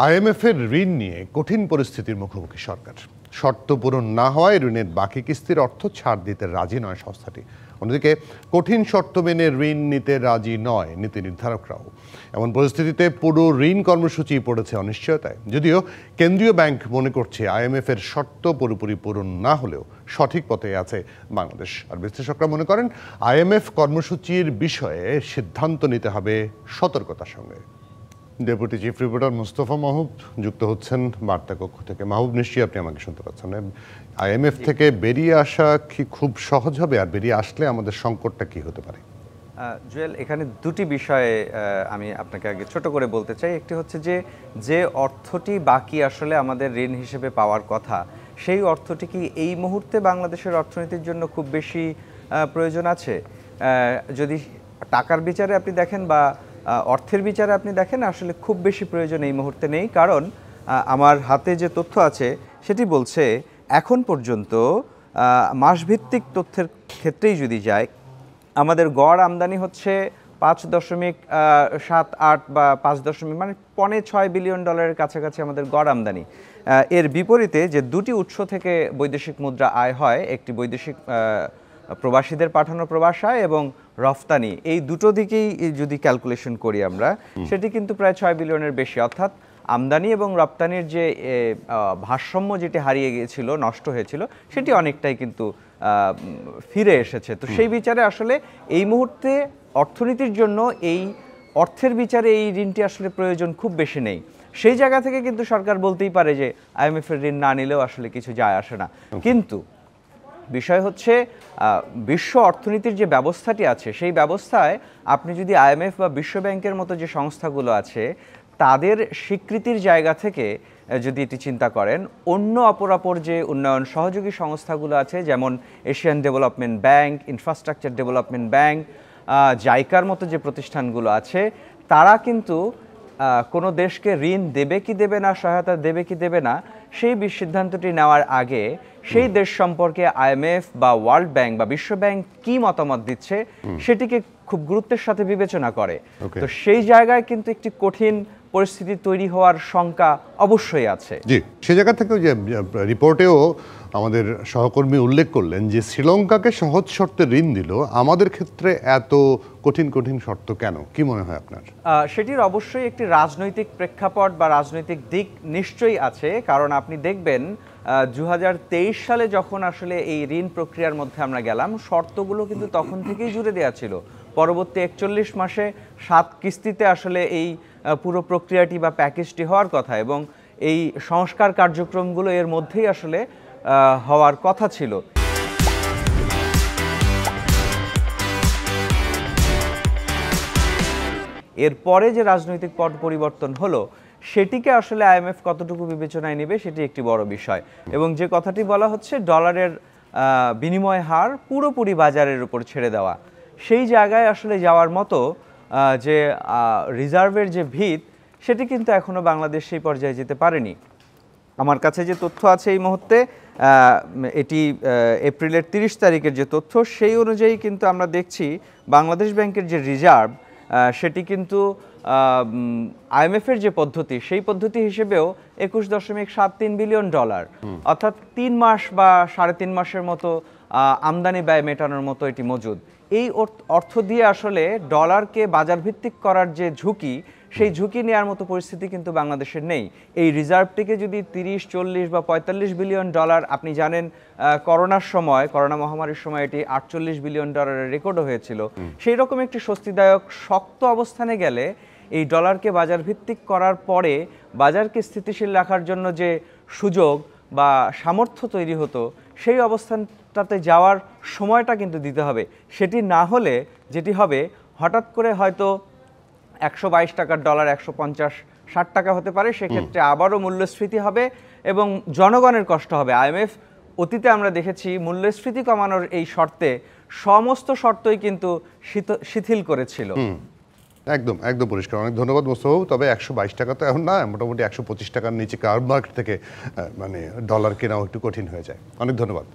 আইএমএফের ঋণ নিয়ে কঠিন পরিস্থিতির মুখোমুখি সরকার। শর্ত পূরণ না হওয়ায় ঋণের বাকি কিস্তির অর্থ ছাড় দিতে রাজি নয় সংস্থাটি। অন্যদিকে কঠিন শর্ত মেনে ঋণ নিতে রাজি নয় নীতি নির্ধারকরাও। এমন পরিস্থিতিতে পুরো ঋণ কর্মসূচি পড়েছে অনিশ্চয়তায়। যদিও কেন্দ্রীয় ব্যাংক মনে করছে আইএমএফের শর্ত পুরোপুরি পূরণ না হলেও সঠিক পথে আছে বাংলাদেশ। আর বিশ্লেষকরা মনে করেন আইএমএফ কর্মসূচির বিষয়ে সিদ্ধান্ত নিতে হবে সতর্কতার সঙ্গে। ডেপুটি চিফ রিপোর্টার মুস্তফা মাহবুব যুক্ত হচ্ছেন বার্তা কক্ষ থেকে। মাহবুব, নিশ্চয়ই আপনি আমাকে শুনতে পাচ্ছেন। আইএমএফ থেকে বেরিয়ে আসা কি খুব সহজ হবে, আর বেরিয়ে আসলে আমাদের সংকটটা কি হতে পারে? জুয়েল, এখানে দুটি বিষয়ে আমি আপনাকে আগে ছোট করে বলতে চাই। একটি হচ্ছে যে অর্থটি বাকি আসলে আমাদের ঋণ হিসেবে পাওয়ার কথা, সেই অর্থটি কি এই মুহূর্তে বাংলাদেশের অর্থনীতির জন্য খুব বেশি প্রয়োজন আছে? যদি টাকার বিচারে আপনি দেখেন বা অর্থের বিচারে আপনি দেখেন, আসলে খুব বেশি প্রয়োজন এই মুহূর্তে নেই। কারণ আমার হাতে যে তথ্য আছে সেটি বলছে এখন পর্যন্ত মাসভিত্তিক তথ্যের ক্ষেত্রেই যদি যায়, আমাদের গড় আমদানি হচ্ছে 5.78 বা 5.6 বিলিয়ন ডলারের কাছাকাছি আমাদের গড় আমদানি। এর বিপরীতে যে দুটি উৎস থেকে বৈদেশিক মুদ্রা আয় হয়, একটি বৈদেশিক প্রবাসীদের পাঠানো প্রবাস আয় এবং রফতানি, এই দুটো দিকেই যদি ক্যালকুলেশন করি আমরা, সেটি কিন্তু প্রায় 6 বিলিয়নের বেশি। অর্থাৎ আমদানি এবং রপ্তানির যে ভারসাম্য যেটি হারিয়ে গিয়েছিল, নষ্ট হয়েছিল, সেটি অনেকটাই কিন্তু ফিরে এসেছে। তো সেই বিচারে আসলে এই মুহূর্তে অর্থনীতির জন্য এই অর্থের বিচারে এই ঋণটি আসলে প্রয়োজন খুব বেশি নেই। সেই জায়গা থেকে কিন্তু সরকার বলতেই পারে যে আইএমএফের ঋণ না নিলেও আসলে কিছু যায় আসে না। কিন্তু বিষয় হচ্ছে বিশ্ব অর্থনীতির যে ব্যবস্থাটি আছে, সেই ব্যবস্থায় আপনি যদি আইএমএফ বা বিশ্ব ব্যাংকের মতো যে সংস্থাগুলো আছে তাদের স্বীকৃতির জায়গা থেকে যদি এটি চিন্তা করেন, অন্য অপরাপর যে উন্নয়ন সহযোগী সংস্থাগুলো আছে, যেমন Asian development bank, infrastructure development bank, জাইকার মতো যে প্রতিষ্ঠানগুলো আছে, তারা কিন্তু কোনো দেশকে ঋণ দেবে কি দেবে না, সহায়তা দেবে কি দেবে না, সেই সিদ্ধান্তটি নেওয়ার আগে সেই দেশ সম্পর্কে আইএমএফ বা ওয়ার্ল্ড ব্যাংক বা বিশ্ব ব্যাংক কি মতামত দিচ্ছে সেটিকে খুব গুরুত্বের সাথে বিবেচনা করে। তো সেই জায়গায় কিন্তু একটি কঠিন পরিস্থিতি তৈরি হওয়ার শঙ্কা অবশ্যই আছে। জি, সে জায়গা থেকে যে রিপোর্টেও আমাদের সহকর্মী উল্লেখ করলেন যে শ্রীলঙ্কাকে সহজ শর্তে ঋণ দিল, আমাদের ক্ষেত্রে এত কঠিন কঠিন শর্ত কেন? কি মনে হয় আপনার? সেটির অবশ্যই একটি রাজনৈতিক প্রেক্ষাপট বা রাজনৈতিক দিক নিশ্চয়ই আছে। কারণ আপনি দেখবেন 2023 সালে যখন আসলে এই ঋণ প্রক্রিয়ার মধ্যে আমরা গেলাম, শর্তগুলো কিন্তু তখন থেকেই জুড়ে দেওয়া ছিল। পরবর্তী 41 মাসে 7 কিস্তিতে আসলে এই পুরো প্রক্রিয়াটি বা প্যাকেজটি হওয়ার কথা, এবং এই সংস্কার কার্যক্রমগুলো এর মধ্যেই আসলে হওয়ার কথা ছিল। এরপরে যে রাজনৈতিক পট পরিবর্তন হলো, সেটিকে আসলে আইএমএফ কতটুকু বিবেচনায় নেবে সেটি একটি বড় বিষয়। এবং যে কথাটি বলা হচ্ছে ডলারের বিনিময় হার পুরোপুরি বাজারের উপর ছেড়ে দেওয়া, সেই জায়গায় আসলে যাওয়ার মতো যে রিজার্ভের যে ভিত, সেটি কিন্তু এখনও বাংলাদেশ সেই পর্যায়ে যেতে পারেনি। আমার কাছে যে তথ্য আছে এই মুহূর্তে, এটি এপ্রিলের 30 তারিখের যে তথ্য, সেই অনুযায়ী কিন্তু আমরা দেখছি বাংলাদেশ ব্যাংকের যে রিজার্ভ, সেটি কিন্তু আইএমএফের যে পদ্ধতি, সেই পদ্ধতি হিসেবেও 21.73 বিলিয়ন ডলার, অর্থাৎ 3 মাস বা 3.5 মাসের মতো আমদানি ব্যয় মেটানোর মতো এটি মজুদ। এই অর্থ দিয়ে আসলে ডলারকে বাজার ভিত্তিক করার যে ঝুঁকি, সেই ঝুঁকি নেওয়ার মতো পরিস্থিতি কিন্তু বাংলাদেশের নেই। এই রিজার্ভটিকে যদি 30, 40 বা 45 বিলিয়ন ডলার, আপনি জানেন করোনার সময়, করোনা মহামারীর সময় এটি 48 বিলিয়ন ডলারের রেকর্ডও হয়েছিল, সেই রকম একটি স্বস্তিদায়ক শক্ত অবস্থানে গেলে এই ডলারকে বাজার ভিত্তিক করার পরে বাজারকে স্থিতিশীল রাখার জন্য যে সুযোগ বা সামর্থ্য তৈরি হতো, সেই অবস্থানটাতে যাওয়ার সময়টা কিন্তু দিতে হবে। সেটি না হলে যেটি হবে, হঠাৎ করে হয়তো 122 টাকার ডলার 150-60 টাকা হতে পারে, সেক্ষেত্রে আবারও মূল্যস্ফীতি হবে এবং জনগণের কষ্ট হবে। আইএমএফ অতীতে আমরা দেখেছি মূল্যস্ফীতি কমানোর এই শর্তে সমস্ত শর্তই কিন্তু শিথিল করেছিল। একদম একদম পরিষ্কার। অনেক ধন্যবাদ মোস্তফা। তবে 122 টাকা তো এখন না, মোটামুটি 125 টাকার নিচে কার মার্কেট থেকে মানে ডলার কেনাও একটু কঠিন হয়ে যায়। অনেক ধন্যবাদ।